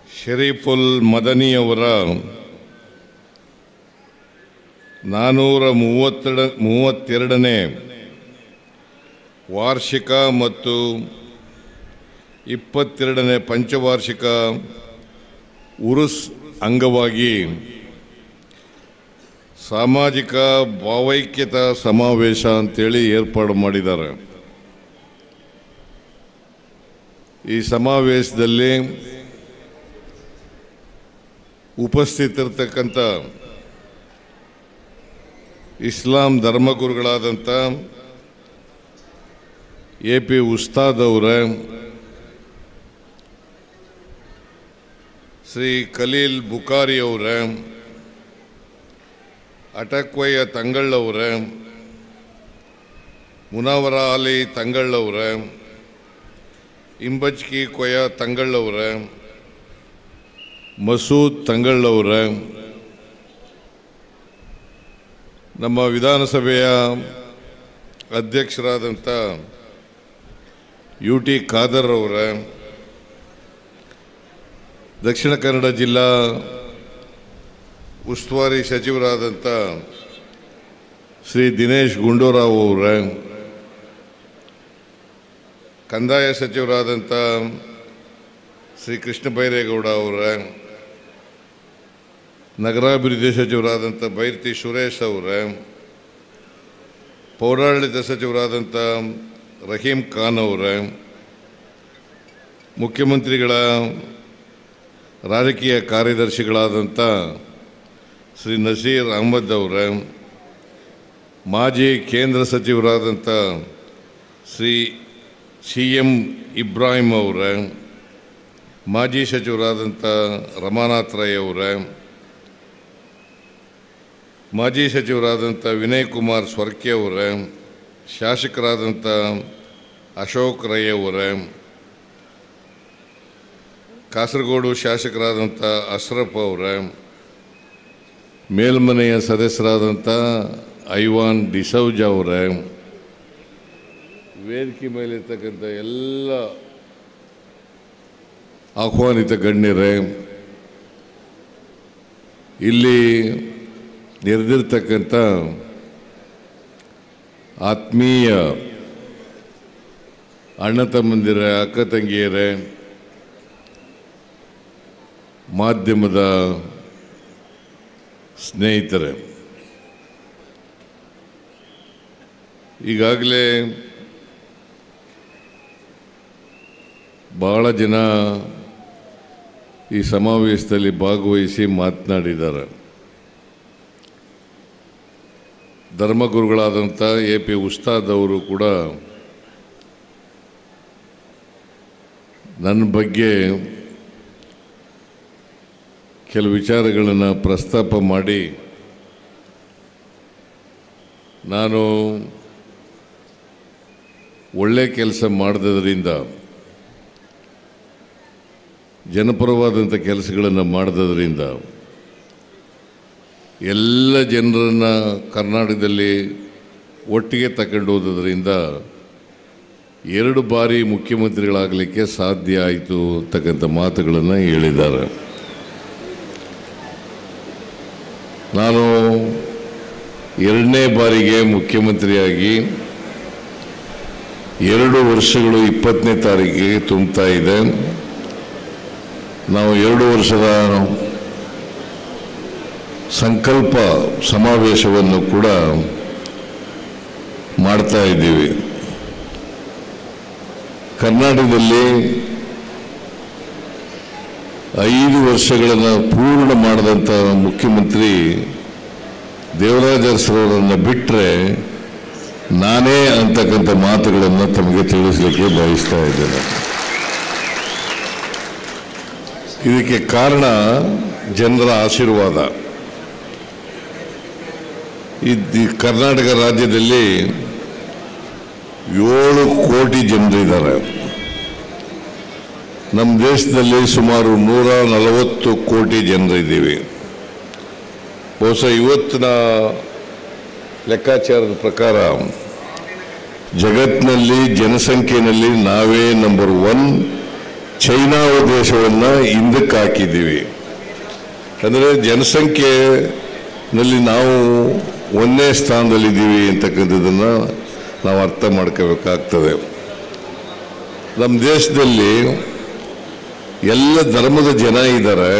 ಶರೀಫುಲ್ ಮದನಿಯವರ 432ನೇ ವಾರ್ಷಿಕ ಮತ್ತು 22ನೇ ಪಂಚವಾರ್ಷಿಕ ಉರುಸ್ ಅಂಗವಾಗಿ ಸಾಮಾಜಿಕ ಭಾವೈಕ್ಯತಾ ಸಮಾವೇಶ ಅಂತೇಳಿ ಏರ್ಪಾಡು ಮಾಡಿದ್ದಾರೆ. ಈ ಸಮಾವೇಶದಲ್ಲಿ ಉಪಸ್ಥಿತರಿರ್ತಕ್ಕಂಥ ಇಸ್ಲಾಂ ಧರ್ಮಗುರುಗಳಾದಂಥ AP ಉಸ್ತಾದ್ ಅವರ, ಶ್ರೀ ಖಲೀಲ್ ಬುಖಾರಿ ಅವರ, ಅಟಕ್ವಯ್ಯ ತಂಗಳವರ, ಮುನಾವರ ಅಲಿ ತಂಗಳವರ, ಇಂಬಜ್ಕಿ ಕೊಯ್ಯ ತಂಗಳವರ, ಮಸೂದ್ ತಂಗಳವರ, ನಮ್ಮ ವಿಧಾನಸಭೆಯ ಅಧ್ಯಕ್ಷರಾದಂಥ UT ಖಾದರ್ ಅವರ, ದಕ್ಷಿಣ ಕನ್ನಡ ಜಿಲ್ಲಾ ಉಸ್ತುವಾರಿ ಸಚಿವರಾದಂಥ ಶ್ರೀ ದಿನೇಶ್ ಗುಂಡೂರಾವ್ ಅವರ, ಕಂದಾಯ ಸಚಿವರಾದಂಥ ಶ್ರೀ ಕೃಷ್ಣ ಬೈರೇಗೌಡ ಅವರ, ನಗರಾಭಿವೃದ್ಧಿ ಸಚಿವರಾದಂಥ ಬೈರ್ತಿ ಸುರೇಶ್ ಅವರ, ಪೌರಾಡಳಿತ ಸಚಿವರಾದಂಥ ರಹೀಂ ಖಾನ್ ಅವರ, ಮುಖ್ಯಮಂತ್ರಿಗಳ ರಾಜಕೀಯ ಕಾರ್ಯದರ್ಶಿಗಳಾದಂಥ ಶ್ರೀ ನಸೀರ್ ಅಹಮದ್ ಅವರ, ಮಾಜಿ ಕೇಂದ್ರ ಸಚಿವರಾದಂಥ ಶ್ರೀ CM ಇಬ್ರಾಹಿಂ ಅವರ, ಮಾಜಿ ಸಚಿವರಾದಂಥ ರಮಾನಾಥ್ ರೈ ಅವರ, ಮಾಜಿ ಸಚಿವರಾದಂಥ ವಿನಯ್ ಕುಮಾರ್ ಸ್ವರ್ಕೆ ಅವರ, ಶಾಸಕರಾದಂಥ ಅಶೋಕ್ ರೈ ಅವರ, ಕಾಸರಗೋಡು ಶಾಸಕರಾದಂಥ ಅಶ್ರಫ್ ಅವರ, ಮೇಲ್ಮನೆಯ ಸದಸ್ಯರಾದಂಥ ಐವಾನ್ ಡಿಸೌಜ ಅವರ, ವೇದಿಕೆ ಮೇಲಿರ್ತಕ್ಕಂಥ ಎಲ್ಲ ಆಹ್ವಾನಿತ ಗಣ್ಯರೇ, ಇಲ್ಲಿ ನೆರೆದಿರ್ತಕ್ಕಂಥ ಆತ್ಮೀಯ ಅಣ್ಣ ತಮ್ಮಂದಿರ, ಅಕ್ಕ ತಂಗಿಯರೇ, ಮಾಧ್ಯಮದ ಸ್ನೇಹಿತರೆ, ಈಗಾಗಲೇ ಬಹಳ ಜನ ಈ ಸಮಾವೇಶದಲ್ಲಿ ಭಾಗವಹಿಸಿ ಮಾತನಾಡಿದ್ದಾರೆ. ಧರ್ಮಗುರುಗಳಾದಂಥ AP ಉಸ್ತಾದ್ ಅವರು ಕೂಡ ನನ್ನ ಬಗ್ಗೆ ಕೆಲವು ವಿಚಾರಗಳನ್ನು ಪ್ರಸ್ತಾಪ ಮಾಡಿ, ನಾನು ಒಳ್ಳೆ ಕೆಲಸ ಮಾಡಿದ್ರಿಂದ, ಜನಪರವಾದಂಥ ಕೆಲಸಗಳನ್ನು ಮಾಡಿದ್ರಿಂದ, ಎಲ್ಲ ಜನರನ್ನು ಕರ್ನಾಟಕದಲ್ಲಿ ಒಟ್ಟಿಗೆ ತಗೊಂಡು ಹೋದ್ರಿಂದ 2 ಬಾರಿ ಮುಖ್ಯಮಂತ್ರಿಗಳಾಗಲಿಕ್ಕೆ ಸಾಧ್ಯ ಆಯಿತು ಅಂತಕ್ಕಂಥ ಮಾತುಗಳನ್ನು ಹೇಳಿದ್ದಾರೆ. ನಾನು 2ನೇ ಬಾರಿಗೆ ಮುಖ್ಯಮಂತ್ರಿಯಾಗಿ 2 ವರ್ಷಗಳು 20ನೇ ತಾರೀಕಿಗೆ ತುಂಬ್ತಾ ಇದೆ. ನಾವು 2 ವರ್ಷದ ಸಂಕಲ್ಪ ಸಮಾವೇಶವನ್ನು ಕೂಡ ಮಾಡ್ತಾ ಇದ್ದೀವಿ. ಕರ್ನಾಟಕದಲ್ಲಿ 5 ವರ್ಷಗಳನ್ನು ಪೂರ್ಣ ಮಾಡಿದಂಥ ಮುಖ್ಯಮಂತ್ರಿ ದೇವರಾಜ ಅರಸರವರನ್ನು ಬಿಟ್ಟರೆ ನಾನೇ ಅಂತಕ್ಕಂಥ ಮಾತುಗಳನ್ನು ತಮಗೆ ತಿಳಿಸಲಿಕ್ಕೆ ಬಯಸ್ತಾ ಇದ್ದೇನೆ. ಇದಕ್ಕೆ ಕಾರಣ ಜನರ ಆಶೀರ್ವಾದ. ಈ ಕರ್ನಾಟಕ ರಾಜ್ಯದಲ್ಲಿ 7 ಕೋಟಿ ಜನರಿದ್ದಾರೆ. ನಮ್ಮ ದೇಶದಲ್ಲಿ ಸುಮಾರು 140 ಕೋಟಿ ಜನರಿದ್ದೀವಿ. ಬಹುಶಃ ಇವತ್ತಿನ ಲೆಕ್ಕಾಚಾರದ ಪ್ರಕಾರ ಜಗತ್ತಿನಲ್ಲಿ ಜನಸಂಖ್ಯೆಯಲ್ಲಿ ನಾವೇ ನಂಬರ್ 1 ಚೈನಾ ದೇಶವನ್ನು ಹಿಂದಕ್ಕೆ ಹಾಕಿದ್ದೀವಿ. ಅಂದರೆ ಜನಸಂಖ್ಯೆಯಲ್ಲಿ ನಾವು 1ನೇ ಸ್ಥಾನದಲ್ಲಿದ್ದೀವಿ ಅಂತಕ್ಕಂಥದ್ದನ್ನು ನಾವು ಅರ್ಥ ಮಾಡ್ಕೋಬೇಕಾಗ್ತದೆ. ನಮ್ಮ ದೇಶದಲ್ಲಿ ಎಲ್ಲ ಧರ್ಮದ ಜನ ಇದ್ದಾರೆ,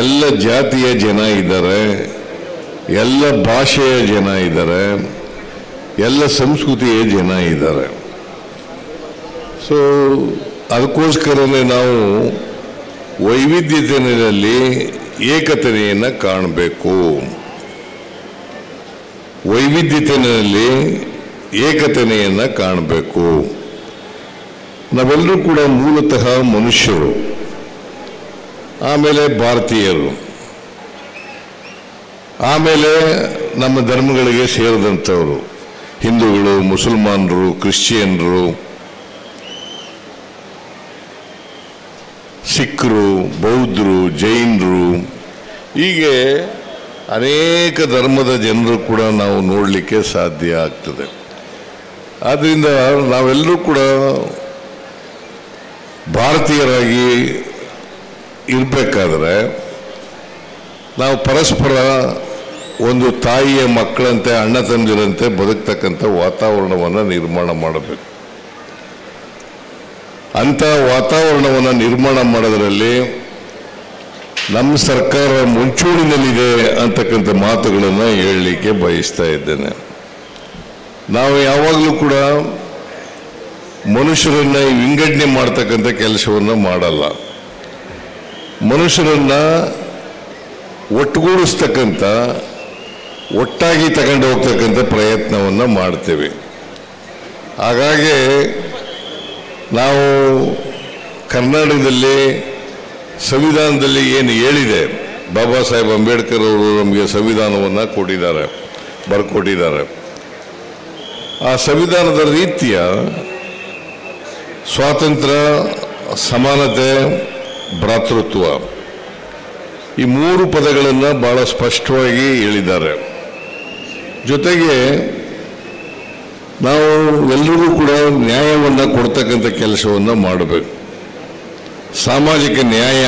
ಎಲ್ಲ ಜಾತಿಯ ಜನ ಇದ್ದಾರೆ, ಎಲ್ಲ ಭಾಷೆಯ ಜನ ಇದ್ದಾರೆ, ಎಲ್ಲ ಸಂಸ್ಕೃತಿಯ ಜನ ಇದ್ದಾರೆ. ಸೊ ಅದಕ್ಕೋಸ್ಕರನೇ ನಾವು ವೈವಿಧ್ಯತೆಯಲ್ಲಿ ಏಕತೆಯನ್ನು ಕಾಣಬೇಕು. ವೈವಿಧ್ಯತೆಯಲ್ಲಿ ಏಕತೆಯನ್ನು ಕಾಣಬೇಕು. ನಾವೆಲ್ಲರೂ ಕೂಡ ಮೂಲತಃ ಮನುಷ್ಯರು, ಆಮೇಲೆ ಭಾರತೀಯರು, ಆಮೇಲೆ ನಮ್ಮ ಧರ್ಮಗಳಿಗೆ ಸೇರಿದಂಥವರು ಹಿಂದೂಗಳು, ಮುಸಲ್ಮಾನರು, ಕ್ರಿಶ್ಚಿಯನ್ರು, ಸಿಖ್ರು, ಬೌದ್ಧರು, ಜೈನರು, ಹೀಗೆ ಅನೇಕ ಧರ್ಮದ ಜನರು ಕೂಡ ನಾವು ನೋಡಲಿಕ್ಕೆ ಸಾಧ್ಯ ಆಗ್ತದೆ. ಆದ್ದರಿಂದ ನಾವೆಲ್ಲರೂ ಕೂಡ ಭಾರತೀಯರಾಗಿ ಇರಬೇಕಾದ್ರೆ ನಾವು ಪರಸ್ಪರ ಒಂದು ತಾಯಿಯ ಮಕ್ಕಳಂತೆ, ಅಣ್ಣ ತಮ್ಮಂದಿರಂತೆ ಬದುಕ್ತಕ್ಕಂಥ ವಾತಾವರಣವನ್ನು ನಿರ್ಮಾಣ ಮಾಡಬೇಕು. ಅಂಥ ವಾತಾವರಣವನ್ನು ನಿರ್ಮಾಣ ಮಾಡೋದರಲ್ಲಿ ನಮ್ಮ ಸರ್ಕಾರ ಮುಂಚೂಣಿನಲ್ಲಿದೆ ಅಂತಕ್ಕಂಥ ಮಾತುಗಳನ್ನು ಹೇಳಲಿಕ್ಕೆ ಬಯಸ್ತಾ ಇದ್ದೇನೆ. ನಾವು ಯಾವಾಗಲೂ ಕೂಡ ಮನುಷ್ಯರನ್ನು ವಿಂಗಡಣೆ ಮಾಡ್ತಕ್ಕಂಥ ಕೆಲಸವನ್ನು ಮಾಡಲ್ಲ. ಮನುಷ್ಯರನ್ನು ಒಟ್ಟುಗೂಡಿಸ್ತಕ್ಕಂಥ, ಒಟ್ಟಾಗಿ ತಗೊಂಡು ಹೋಗ್ತಕ್ಕಂಥ ಪ್ರಯತ್ನವನ್ನು ಮಾಡ್ತೇವೆ. ಹಾಗಾಗಿ ನಾವು ಕರ್ನಾಟಕದಲ್ಲಿ ಸಂವಿಧಾನದಲ್ಲಿ ಏನು ಹೇಳಿದೆ, ಬಾಬಾ ಸಾಹೇಬ್ ಅಂಬೇಡ್ಕರ್ ಅವರು ನಮಗೆ ಸಂವಿಧಾನವನ್ನು ಕೊಟ್ಟಿದ್ದಾರೆ, ಬರ್ಕೊಟ್ಟಿದ್ದಾರೆ. ಆ ಸಂವಿಧಾನದ ರೀತಿಯ ಸ್ವಾತಂತ್ರ್ಯ, ಸಮಾನತೆ, ಭ್ರಾತೃತ್ವ, ಈ 3 ಪದಗಳನ್ನು ಬಹಳ ಸ್ಪಷ್ಟವಾಗಿ ಹೇಳಿದ್ದಾರೆ. ಜೊತೆಗೆ ನಾವು ಎಲ್ಲರಿಗೂ ಕೂಡ ನ್ಯಾಯವನ್ನು ಕೊಡ್ತಕ್ಕಂಥ ಕೆಲಸವನ್ನು ಮಾಡಬೇಕು. ಸಾಮಾಜಿಕ ನ್ಯಾಯ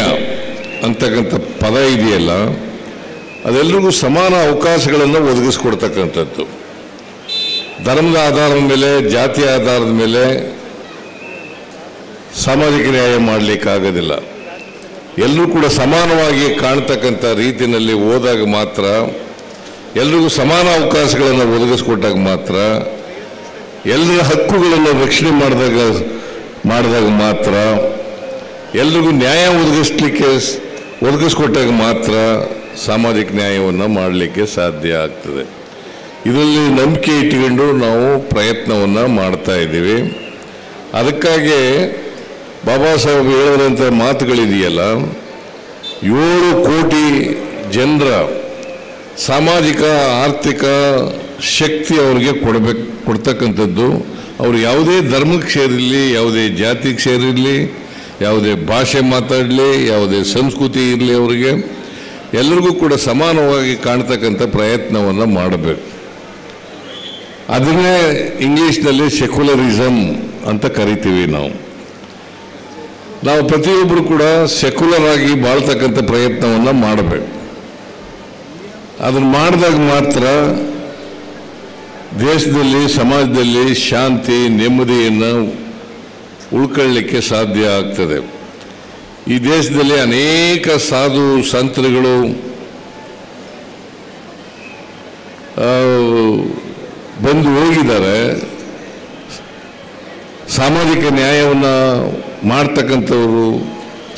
ಅಂತಕ್ಕಂಥ ಪದ ಇದೆಯಲ್ಲ, ಅದೆಲ್ಲರಿಗೂ ಸಮಾನ ಅವಕಾಶಗಳನ್ನು ಒದಗಿಸ್ಕೊಡ್ತಕ್ಕಂಥದ್ದು. ಧರ್ಮದ ಆಧಾರದ ಮೇಲೆ, ಜಾತಿಯ ಆಧಾರದ ಮೇಲೆ ಸಾಮಾಜಿಕ ನ್ಯಾಯ ಮಾಡಲಿಕ್ಕಾಗೋದಿಲ್ಲ. ಎಲ್ಲರೂ ಕೂಡ ಸಮಾನವಾಗಿ ಕಾಣ್ತಕ್ಕಂಥ ರೀತಿಯಲ್ಲಿ ಹೋದಾಗ ಮಾತ್ರ, ಎಲ್ರಿಗೂ ಸಮಾನ ಅವಕಾಶಗಳನ್ನು ಒದಗಿಸ್ಕೊಟ್ಟಾಗ ಮಾತ್ರ, ಎಲ್ಲರ ಹಕ್ಕುಗಳನ್ನು ರಕ್ಷಣೆ ಮಾಡಿದಾಗ ಮಾತ್ರ, ಎಲ್ರಿಗೂ ನ್ಯಾಯ ಒದಗಿಸ್ಕೊಟ್ಟಾಗ ಮಾತ್ರ ಸಾಮಾಜಿಕ ನ್ಯಾಯವನ್ನು ಮಾಡಲಿಕ್ಕೆ ಸಾಧ್ಯ ಆಗ್ತದೆ. ಇದರಲ್ಲಿ ನಂಬಿಕೆ ಇಟ್ಟುಕೊಂಡು ನಾವು ಪ್ರಯತ್ನವನ್ನು ಮಾಡ್ತಾ ಇದ್ದೀವಿ. ಅದಕ್ಕಾಗಿ ಬಾಬಾ ಸಾಹೇಬ್ ಹೇಳಿದಂಥ ಮಾತುಗಳಿದೆಯಲ್ಲ, 7 ಕೋಟಿ ಜನರ ಸಾಮಾಜಿಕ ಆರ್ಥಿಕ ಶಕ್ತಿ ಅವರಿಗೆ ಕೊಡ್ತಕ್ಕಂಥದ್ದು. ಅವರು ಯಾವುದೇ ಧರ್ಮಕ್ಕೆ ಸೇರಿರಲಿ, ಯಾವುದೇ ಜಾತಿಗೆ ಸೇರಿರಲಿ, ಯಾವುದೇ ಭಾಷೆ ಮಾತಾಡಲಿ, ಯಾವುದೇ ಸಂಸ್ಕೃತಿ ಇರಲಿ, ಅವರಿಗೆ ಎಲ್ಲರಿಗೂ ಕೂಡ ಸಮಾನವಾಗಿ ಕಾಣ್ತಕ್ಕಂಥ ಪ್ರಯತ್ನವನ್ನು ಮಾಡಬೇಕು. ಅದನ್ನೇ ಇಂಗ್ಲೀಷ್ನಲ್ಲಿ ಸೆಕ್ಯುಲರಿಸಮ್ ಅಂತ ಕರಿತೀವಿ. ನಾವು ಪ್ರತಿಯೊಬ್ಬರು ಕೂಡ ಸೆಕ್ಯುಲರ್ ಆಗಿ ಬಾಳ್ತಕ್ಕಂಥ ಪ್ರಯತ್ನವನ್ನು ಮಾಡಬೇಕು. ಅದನ್ನು ಮಾಡಿದಾಗ ಮಾತ್ರ ದೇಶದಲ್ಲಿ, ಸಮಾಜದಲ್ಲಿ ಶಾಂತಿ, ನೆಮ್ಮದಿಯನ್ನು ಉಳ್ಕೊಳ್ಳಲಿಕ್ಕೆ ಸಾಧ್ಯ ಆಗ್ತದೆ. ಈ ದೇಶದಲ್ಲಿ ಅನೇಕ ಸಾಧು ಸಂತರುಗಳು ಬಂದು ಹೋಗಿದ್ದಾರೆ. ಸಾಮಾಜಿಕ ನ್ಯಾಯವನ್ನು ಮಾಡ್ತಕ್ಕಂಥವರು,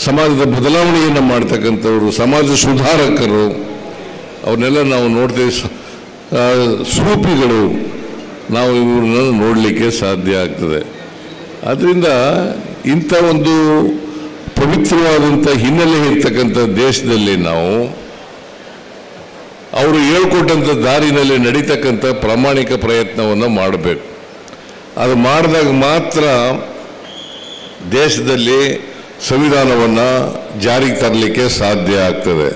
ಸಮಾಜದ ಬದಲಾವಣೆಯನ್ನು ಮಾಡ್ತಕ್ಕಂಥವರು, ಸಮಾಜ ಸುಧಾರಕರು, ಅವನ್ನೆಲ್ಲ ನಾವು ನೋಡ್ತೇವೆ. ಸೂಫಿಗಳು, ನಾವು ಇವ್ರನ್ನ ನೋಡಲಿಕ್ಕೆ ಸಾಧ್ಯ ಆಗ್ತದೆ. ಆದ್ದರಿಂದ ಇಂಥ ಒಂದು ಪವಿತ್ರವಾದಂಥ ಹಿನ್ನೆಲೆ ಇರ್ತಕ್ಕಂಥ ದೇಶದಲ್ಲಿ ನಾವು ಅವರು ಹೇಳ್ಕೊಟ್ಟಂಥ ದಾರಿನಲ್ಲಿ ನಡೀತಕ್ಕಂಥ ಪ್ರಾಮಾಣಿಕ ಪ್ರಯತ್ನವನ್ನು ಮಾಡಬೇಕು. ಅದು ಮಾಡಿದಾಗ ಮಾತ್ರ ದೇಶದಲ್ಲಿ ಸಂವಿಧಾನವನ್ನು ಜಾರಿಗೆ ತರಲಿಕ್ಕೆ ಸಾಧ್ಯ ಆಗ್ತದೆ.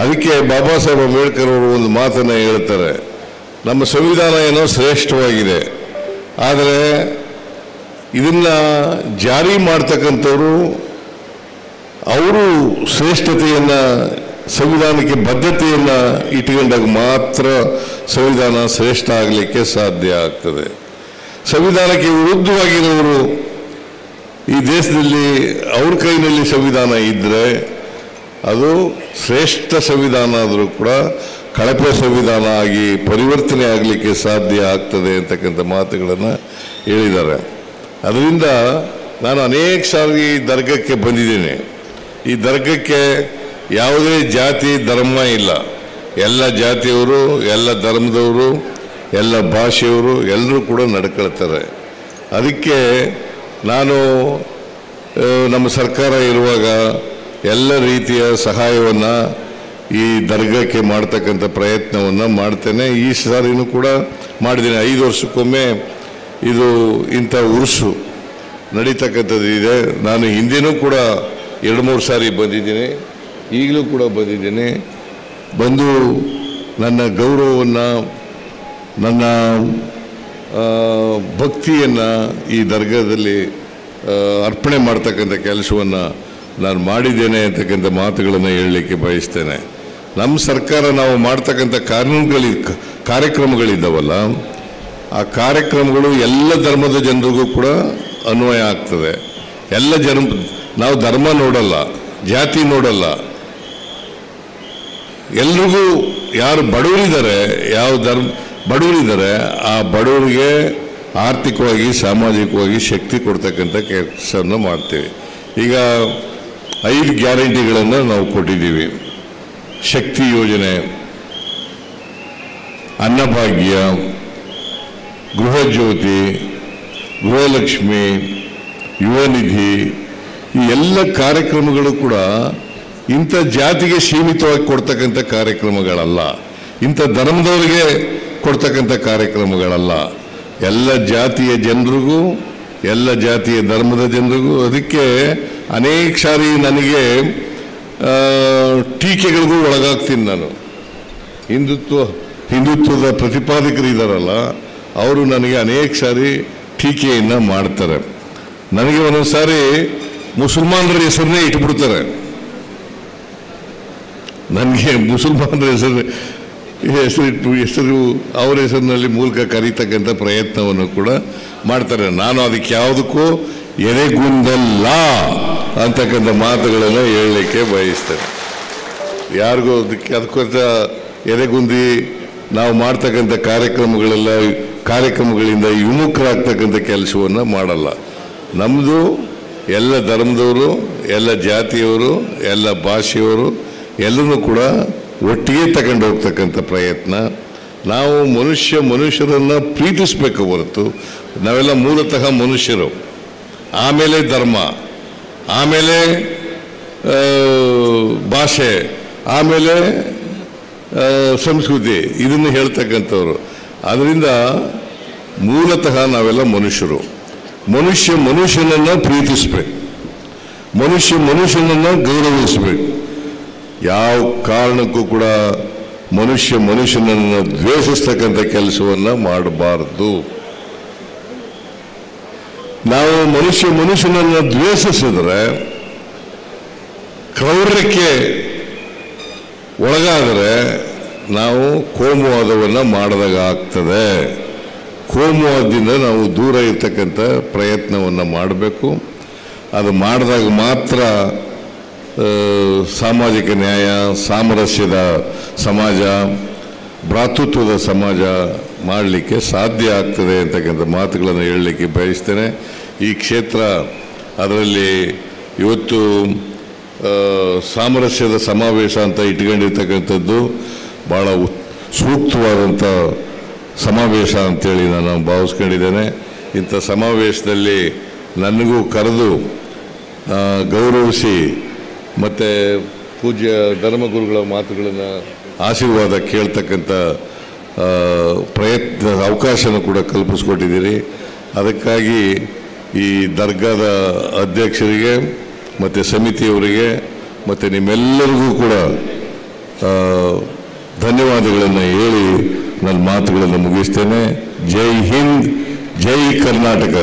ಅದಕ್ಕೆ ಬಾಬಾ ಸಾಹೇಬ್ ಅಂಬೇಡ್ಕರ್ ಅವರು ಒಂದು ಮಾತನ್ನು ಹೇಳ್ತಾರೆ, ನಮ್ಮ ಸಂವಿಧಾನ ಏನೋ ಶ್ರೇಷ್ಠವಾಗಿದೆ, ಆದರೆ ಇದನ್ನು ಜಾರಿ ಮಾಡ್ತಕ್ಕಂಥವ್ರು ಅವರು ಶ್ರೇಷ್ಠತೆಯನ್ನು ಸಂವಿಧಾನಕ್ಕೆ ಬದ್ಧತೆಯನ್ನು ಇಟ್ಕೊಂಡಾಗ ಮಾತ್ರ ಸಂವಿಧಾನ ಶ್ರೇಷ್ಠ ಆಗಲಿಕ್ಕೆ ಸಾಧ್ಯ ಆಗ್ತದೆ. ಸಂವಿಧಾನಕ್ಕೆ ವಿರುದ್ಧವಾಗಿರೋರು ಈ ದೇಶದಲ್ಲಿ ಅವ್ರ ಕೈನಲ್ಲಿ ಸಂವಿಧಾನ ಇದ್ದರೆ ಅದು ಶ್ರೇಷ್ಠ ಸಂವಿಧಾನ ಆದರೂ ಕೂಡ ಕಳಪೆ ಸಂವಿಧಾನ ಆಗಿ ಪರಿವರ್ತನೆ ಆಗಲಿಕ್ಕೆ ಸಾಧ್ಯ ಆಗ್ತದೆ ಅಂತಕ್ಕಂಥ ಮಾತುಗಳನ್ನು ಹೇಳಿದ್ದಾರೆ. ಅದರಿಂದ ನಾನು ಅನೇಕ ಸಾರಿ ದರ್ಗಕ್ಕೆ ಬಂದಿದ್ದೇನೆ. ಈ ದರ್ಗಕ್ಕೆ ಯಾವುದೇ ಜಾತಿ ಧರ್ಮ ಇಲ್ಲ, ಎಲ್ಲ ಜಾತಿಯವರು, ಎಲ್ಲ ಧರ್ಮದವರು, ಎಲ್ಲ ಭಾಷೆಯವರು ಎಲ್ಲರೂ ಕೂಡ ನಡ್ಕೊಳ್ತಾರೆ. ಅದಕ್ಕೆ ನಾನು ನಮ್ಮ ಸರ್ಕಾರ ಇರುವಾಗ ಎಲ್ಲ ರೀತಿಯ ಸಹಾಯವನ್ನು ಈ ದರ್ಗಕ್ಕೆ ಮಾಡ್ತಕ್ಕಂಥ ಪ್ರಯತ್ನವನ್ನು ಮಾಡ್ತೇನೆ. ಈ ಸಾರಿನೂ ಕೂಡ ಮಾಡಿದ್ದೇನೆ. 5 ವರ್ಷಕ್ಕೊಮ್ಮೆ ಇದು ಇಂಥ ಉರುಸು ನಡೀತಕ್ಕಂಥದ್ದು ಇದೆ. ನಾನು ಹಿಂದೆನೂ ಕೂಡ 2-3 ಸಾರಿ ಬಂದಿದ್ದೀನಿ, ಈಗಲೂ ಕೂಡ ಬಂದಿದ್ದೀನಿ. ಬಂದು ನನ್ನ ಗೌರವವನ್ನು, ನನ್ನ ಭಕ್ತಿಯನ್ನು ಈ ದರ್ಗಾದಲ್ಲಿ ಅರ್ಪಣೆ ಮಾಡ್ತಕ್ಕಂಥ ಕೆಲಸವನ್ನು ನಾನು ಮಾಡಿದ್ದೇನೆ ಅಂತಕ್ಕಂಥ ಮಾತುಗಳನ್ನು ಹೇಳಲಿಕ್ಕೆ ಬಯಸ್ತೇನೆ. ನಮ್ಮ ಸರ್ಕಾರ ನಾವು ಮಾಡ್ತಕ್ಕಂಥ ಕಾರ್ಯಕ್ರಮಗಳಿದ್ದಾವಲ್ಲ, ಆ ಕಾರ್ಯಕ್ರಮಗಳು ಎಲ್ಲ ಧರ್ಮದ ಜನರಿಗೂ ಕೂಡ ಅನ್ವಯ ಆಗ್ತದೆ. ನಾವು ಧರ್ಮ ನೋಡಲ್ಲ, ಜಾತಿ ನೋಡಲ್ಲ, ಎಲ್ರಿಗೂ ಯಾರು ಬಡವರಿದ್ದಾರೆ, ಬಡವರಿದ್ದಾರೆ ಆ ಬಡವರಿಗೆ ಆರ್ಥಿಕವಾಗಿ ಸಾಮಾಜಿಕವಾಗಿ ಶಕ್ತಿ ಕೊಡ್ತಕ್ಕಂಥ ಕೆಲಸವನ್ನು ಮಾಡ್ತೀವಿ. ಈಗ 5 ಗ್ಯಾರಂಟಿಗಳನ್ನು ನಾವು ಕೊಟ್ಟಿದ್ದೀವಿ. ಶಕ್ತಿ ಯೋಜನೆ, ಅನ್ನಭಾಗ್ಯ, ಗೃಹ ಜ್ಯೋತಿ, ಗೃಹಲಕ್ಷ್ಮಿ, ಯುವ ನಿಧಿ, ಈ ಎಲ್ಲ ಕಾರ್ಯಕ್ರಮಗಳು ಕೂಡ ಇಂಥ ಜಾತಿಗೆ ಸೀಮಿತವಾಗಿ ಕೊಡ್ತಕ್ಕಂಥ ಕಾರ್ಯಕ್ರಮಗಳಲ್ಲ, ಇಂಥ ಧರ್ಮದವರಿಗೆ ಕೊಡ್ತಕ್ಕಂಥ ಕಾರ್ಯಕ್ರಮಗಳಲ್ಲ. ಎಲ್ಲ ಜಾತಿಯ ಜನರಿಗೂ, ಎಲ್ಲ ಜಾತಿಯ ಧರ್ಮದ ಜನರಿಗೂ. ಅದಕ್ಕೆ ಅನೇಕ ಸಾರಿ ನನಗೆ ಟೀಕೆಗಳಿಗೂ ಒಳಗಾಗ್ತೀನಿ. ನಾನು ಹಿಂದುತ್ವದ ಪ್ರತಿಪಾದಕರು ಇದ್ದಾರಲ್ಲ, ಅವರು ನನಗೆ ಅನೇಕ ಸಾರಿ ಟೀಕೆಯನ್ನು ಮಾಡ್ತಾರೆ. ನನಗೆ ಒಂದೊಂದು ಸಾರಿ ಮುಸಲ್ಮಾನರ ಹೆಸರನ್ನೇ ಇಟ್ಬಿಡ್ತಾರೆ. ನನಗೆ ಮುಸಲ್ಮಾನರ ಹೆಸರು ಅವರ ಹೆಸರಿನಲ್ಲಿ ಮೂಲಕ ಕರೀತಕ್ಕಂಥ ಪ್ರಯತ್ನವನ್ನು ಕೂಡ ಮಾಡ್ತಾರೆ. ನಾನು ಅದಕ್ಕೆ ಯಾವುದಕ್ಕೂ ಎದೆಗುಂದಲ್ಲ ಅಂತಕ್ಕಂಥ ಮಾತುಗಳನ್ನು ಹೇಳಲಿಕ್ಕೆ ಬಯಸ್ತೇನೆ. ಯಾರಿಗೂ ಅದಕ್ಕೋಸ್ಕರ ಎದೆಗುಂದಿ ನಾವು ಮಾಡ್ತಕ್ಕಂಥ ಕಾರ್ಯಕ್ರಮಗಳಿಂದ ವಿಮುಖರಾಗ್ತಕ್ಕಂಥ ಕೆಲಸವನ್ನು ಮಾಡಲ್ಲ. ನಮ್ಮದು ಎಲ್ಲ ಧರ್ಮದವರು, ಎಲ್ಲ ಜಾತಿಯವರು, ಎಲ್ಲ ಭಾಷೆಯವರು ಎಲ್ಲರೂ ಕೂಡ ಒಟ್ಟಿಗೆ ತಗೊಂಡು ಹೋಗ್ತಕ್ಕಂಥ ಪ್ರಯತ್ನ. ನಾವು ಮನುಷ್ಯರನ್ನು ಪ್ರೀತಿಸಬೇಕು ಹೊರತು, ನಾವೆಲ್ಲ ಮೂಲತಃ ಮನುಷ್ಯರು, ಆಮೇಲೆ ಧರ್ಮ, ಆಮೇಲೆ ಭಾಷೆ, ಆಮೇಲೆ ಸಂಸ್ಕೃತಿ, ಇದನ್ನು ಹೇಳ್ತಕ್ಕಂಥವ್ರು. ಆದ್ದರಿಂದ ಮೂಲತಃ ನಾವೆಲ್ಲ ಮನುಷ್ಯರು. ಮನುಷ್ಯನನ್ನು ಪ್ರೀತಿಸಬೇಕು, ಮನುಷ್ಯನನ್ನು ಗೌರವಿಸಬೇಕು. ಯಾವ ಕಾರಣಕ್ಕೂ ಕೂಡ ಮನುಷ್ಯನನ್ನು ದ್ವೇಷಿಸ್ತಕ್ಕಂಥ ಕೆಲಸವನ್ನು ಮಾಡಬಾರದು. ನಾವು ಮನುಷ್ಯನನ್ನು ದ್ವೇಷಿಸಿದ್ರೆ, ಕ್ರೌರ್ಯಕ್ಕೆ ಒಳಗಾದರೆ ನಾವು ಕೋಮುವಾದವನ್ನು ಮಾಡಿದಾಗ ಆಗ್ತದೆ. ಕೋಮುವಾದದಿಂದ ನಾವು ದೂರ ಇರ್ತಕ್ಕಂಥ ಪ್ರಯತ್ನವನ್ನು ಮಾಡಬೇಕು. ಅದು ಮಾಡಿದಾಗ ಮಾತ್ರ ಸಾಮಾಜಿಕ ನ್ಯಾಯ, ಸಾಮರಸ್ಯದ ಸಮಾಜ, ಭ್ರಾತೃತ್ವದ ಸಮಾಜ ಮಾಡಲಿಕ್ಕೆ ಸಾಧ್ಯ ಆಗ್ತದೆ ಅಂತಕ್ಕಂಥ ಮಾತುಗಳನ್ನು ಹೇಳಲಿಕ್ಕೆ ಬಯಸ್ತೇನೆ. ಈ ಕ್ಷೇತ್ರ ಅದರಲ್ಲಿ ಇವತ್ತು ಸಾಮರಸ್ಯದ ಸಮಾವೇಶ ಅಂತ ಇಟ್ಕೊಂಡಿರ್ತಕ್ಕಂಥದ್ದು ಭಾಳ ಸೂಕ್ತವಾದಂಥ ಸಮಾವೇಶ ಅಂತೇಳಿ ನಾನು ಭಾವಿಸ್ಕೊಂಡಿದ್ದೇನೆ. ಇಂಥ ಸಮಾವೇಶದಲ್ಲಿ ನನಗೂ ಕರೆದು ಗೌರವಿಸಿ ಮತ್ತು ಪೂಜ್ಯ ಧರ್ಮಗುರುಗಳ ಮಾತುಗಳನ್ನು ಆಶೀರ್ವಾದ ಕೇಳ್ತಕ್ಕಂಥ ಅವಕಾಶನೂ ಕೂಡ ಕಲ್ಪಿಸ್ಕೊಟ್ಟಿದ್ದೀರಿ. ಅದಕ್ಕಾಗಿ ಈ ದರ್ಗಾದ ಅಧ್ಯಕ್ಷರಿಗೆ ಮತ್ತು ಸಮಿತಿಯವರಿಗೆ ಮತ್ತು ನಿಮ್ಮೆಲ್ಲರಿಗೂ ಕೂಡ ಧನ್ಯವಾದಗಳನ್ನು ಹೇಳಿ ನನ್ನ ಮಾತುಗಳನ್ನು ಮುಗಿಸ್ತೇನೆ. ಜೈ ಹಿಂದ್, ಜೈ ಕರ್ನಾಟಕ.